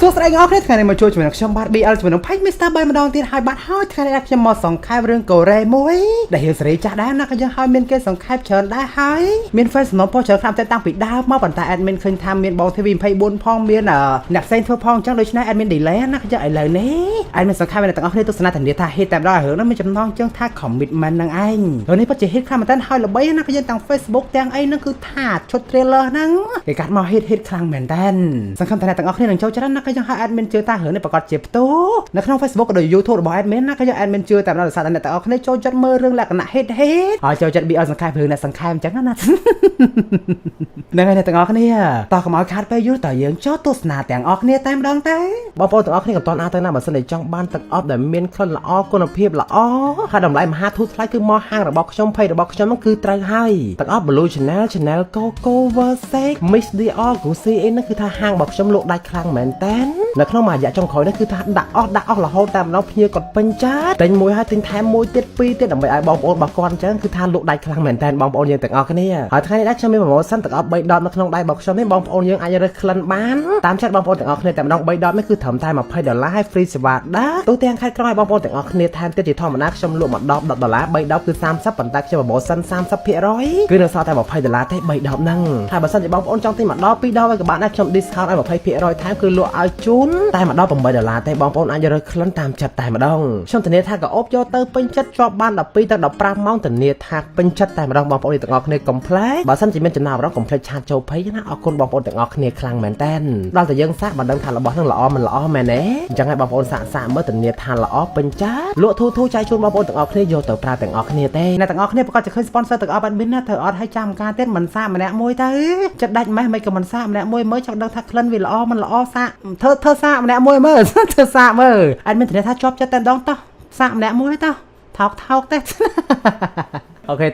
សួស្តីអ្នកនរថ្ងៃនេះមកជួយជាមួយខ្ញុំបាទ BL ជាមួយនឹង Page Mr. បាយម្ដងទៀតហើយបាទហើយថ្ងៃនេះខ្ញុំមកសង្ខេបរឿងកូរ៉េមួយដែលហ៊ានសេរីចាស់ដែរណាក៏យើងហើយមានគេសង្ខេបច្រើនដែរហើយមាន fan សំណពោច្រើនខ្លាំងតែតាំងពីដើមមកប៉ុន្តែ admin ឃើញថាមានបង TV24 ផងមានអ្នកផ្សេងធ្វើផងអញ្ចឹងដូច្នេះ admin delay ណាក៏យើងឥឡូវនេះ admin សង្ខេបអ្នកទាំងអស់គ្នាទស្សនាធានាថា hit តែម្ដងរឿងនោះមានចំណងជើងថា commitment នឹងឯងហើយនេះពិតជា hit ខ្លាំងមែនតើហើយល្បីណាក៏យើងទាំង Facebook ទាំងអីហ្នឹងគឺថាឈុត trailer ហ្នឹងគេកាត់មក hit ខ្លាំងមែនតើសង្ឃឹមថាអ្នកទាំងអស់គ្នានឹងចូលច្រើនណាក៏យើងហើយ admin ជឿថារឿងនេះប្រកាសជាផ្ទូនៅក្នុង Facebook ក៏ដូច YouTube របស់ admin ណាក៏យើង admin ជឿតែម្ដងដោយសារតែអ្នកទាំងអស់គ្នាចូលចិត្តមើលរឿងលក្ខណៈ hit ហើយចូលចិត្ត BL សង្ខេបរឿងអ្នកសង្ខេបអញ្ចឹងណាហ្នឹងហើយអ្នកទាំងអស់គ្នាតោះកុំឲ្យខាតពេលយូរតើយើងចូលទស្សនាទាំងអស់គ្នាតែម្ដងទៅបងប្អូនទាំងអស់គ្នាក៏តន់អាចទៅណាបើសិនជាចង់បានទឹកអប់ដែលមានក្លិនល្អគុណភាពល្អហើយតម្លៃមហាធូរថ្លៃគឺមកហាងរបស់ខ្ញុំភ័យរបស់ខ្ញុំហ្នឹងគឺត្រូវហើយទឹកអប់ Blue Channel Coco Versace Mix Dior Gucci អីហ្នឹងគឺថាហាងរបស់ខ្ញុំលក់ដាច់ខ្លាំងមែនតើនៅក្នុងមួយរយៈចុងក្រោយនេះគឺថាដាក់អស់រហូតតែម្ដងភ្ញៀវគាត់ពេញចាត់ទិញមួយហើយទិញថែមមួយទៀតពីរទៀតដើម្បីឲ្យបងប្អូនរបស់គាត់អញ្ចឹងគឺថាលក់ដាច់ខ្លាំងមែនតើបងប្អូនយើងទាំងអស់គ្នាហើយថ្ងៃនេះដែរខ្ញុំមានប្រម៉ូសិនទឹកអប់3ដបនៅក្នុងដៃរបស់ខ្ញុំនេះបងប្អូនយើងអាចរើសក្លិនបានតាមចិត្តបងប្អូនទាំងអស់គ្នាតែម្ដង3ដបនេះគឺត្រឹមតែ$20ហើយ free សេវាដែរទូទាំងខេត្តក្រុងឲ្យបងប្អូនទាំងអស់គ្នាថែមទៀតជាធម្មតាខ្ញុំលក់មួយដប$10 3ដបគឺ30ប៉ុន្តែខ្ញុំប្រម៉ូសិន 30% គឺនៅសល់តែ$20ទេ3ដបហ្នឹងហើយបើសិនជាបងប្អូនចង់ទិញមួយដប2ដបក៏បានដែរខ្ញុំ discount ឲ្យ20%ថែមគឺលក់ឲ្យជូនតែមួយដប$8ទេបងប្អូនអាចរើសក្លិនតាមចិត្តតែម្ដងខ្ញុំធានាថាក៏អបយកទៅពេញចិត្តជាប់បាន12ទៅ15ម៉ោងធានាថាពេញចិត្តតែម្ដងបងប្អូនទាំងអស់គ្នាកុំភ្លេចបើសិនជាមានចំណាប់អារម្មណ៍កុំភ្លេចឆាតចូលភ័យណាអរគុណបងប្អូនទាំងអស់គ្នាខ្លាំងមែនតើដល់តែយើងសាកមិនដឹងថារបស់នឹងល្អមិនល្អមែនទេអញ្ចឹងហើយបងប្អូនសាកមើលធានាថាល្អពេញចិត្តលក់ធូរចែកជូនបងប្អូនទាំងអស់គ្នាយកទៅប្រើទាំងអស់គ្នាទេអ្នកទាំងអស់គ្នាប្រកាសជាឃើញ sponsor ទាំងអស់ admin ណាធ្វើអត់ឲ្យចាំការទៀតមិនសាកម្នាក់មួយទៅចិត្តដាច់ម៉េះមិនក៏មិនសាកម្នាក់មួយមើលចង់ដឹងថាក្លិនវាល្អមិនល្អសាកធ្វើសាកម្នាក់មួយមើលធ្វើសាកមើល admin ធានាថាជាប់ចិត្តតែម្ដងតោះសាកម្នាក់មួយតោះថោកទេអូខេត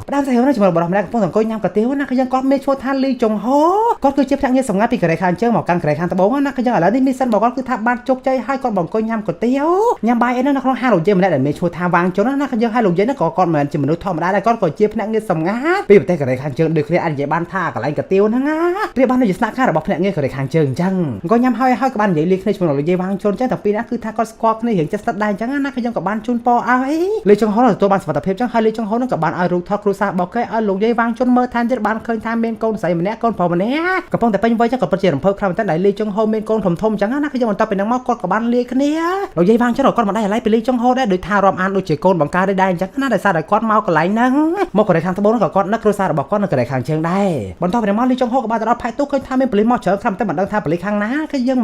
ផ្ដើមសាច់រឿងនេះជាមួយបរិបទម្នាក់កំពុងអង្គុយញ៉ាំកាទៀវណាគឺយើងគាត់មានឈ្មោះថាលីចុងហូគាត់គឺជាភ្នាក់ងារសម្ងាត់ពីកូរ៉េខាងជើងមកកាន់កូរ៉េខាងត្បូងណាគឺយើងឥឡូវនេះមីសិនរបស់គាត់គឺថាបានជោគជ័យហើយគាត់អង្គុយញ៉ាំកាទៀវញ៉ាំបាយអីនៅក្នុងហាងលោកយាយម្នាក់ដែលមានឈ្មោះថាវាងជុនណាគឺយើងហើយលោកយាយហ្នឹងក៏គាត់មិនមែនជាមនុស្សធម្មតាដែរគាត់ក៏ជាភ្នាក់ងារសម្ងាត់ពីប្រទេសកូរ៉េខាងជើងដូចគ្នាអាចនិយាយបានថាកន្លែងកាទៀវហ្នឹងណាព្រាបបាននៅស្នាក់ការរបស់ភ្នាក់ងារកូរ៉េខាងជើងអញ្ចឹងគាត់ញ៉ាំហើយក៏បាននិយាយលេងគ្នាជាមួយលោកយាយវាងជុនអញ្ចឹងតែពីរនាក់គឺថាគាត់ស្គាល់គ្នារៀងចិត្តស្និទ្ធដែរអញ្ចឹងណាគឺយើងក៏បានជូនពរឲ្យលីចុងហូទទួលបានសុវត្ថិភាពអញ្ចឹងហើយលីចុងហូហ្នឹងក៏បានឲ្យរូបថតគ្រួសាររបស់គេឲ្យលោកយាយវាងជុនមើលថែមទៀតបានឃើញថាមានកូនស្រីម្នាក់កូនប្រុសម្នាក់កំពុងតែពេញវ័យចឹងក៏ពិតជារំភើបខ្លាំងមែនតើដែលលីចុងហូមានកូនធំអញ្ចឹងណាគឺយើងបន្តពីនឹងមកគាត់ក៏បានលាគ្នាលោកយាយវាងជុនគាត់មិនដែរអាឡ័យពីលីចុងហូដែរដោយថារាប់អានដូចជាកូនបង្ការដែរអញ្ចឹងណាដោយសារតែគាត់មកកន្លែងហ្នឹងមកកូរ៉េខាងត្បូងក៏គាត់នឹកគ្រួសាររបស់គាត់នៅកូរ៉េខាងជើងដែរបន្តពីនឹងមកលីចុងហូក៏បានទៅដល់ផែទូឃើញថាមានប៉ូលីសមកច្រើនខ្លាំងតែមិនដឹងថាប៉ូលីសខាងណាគឺយើង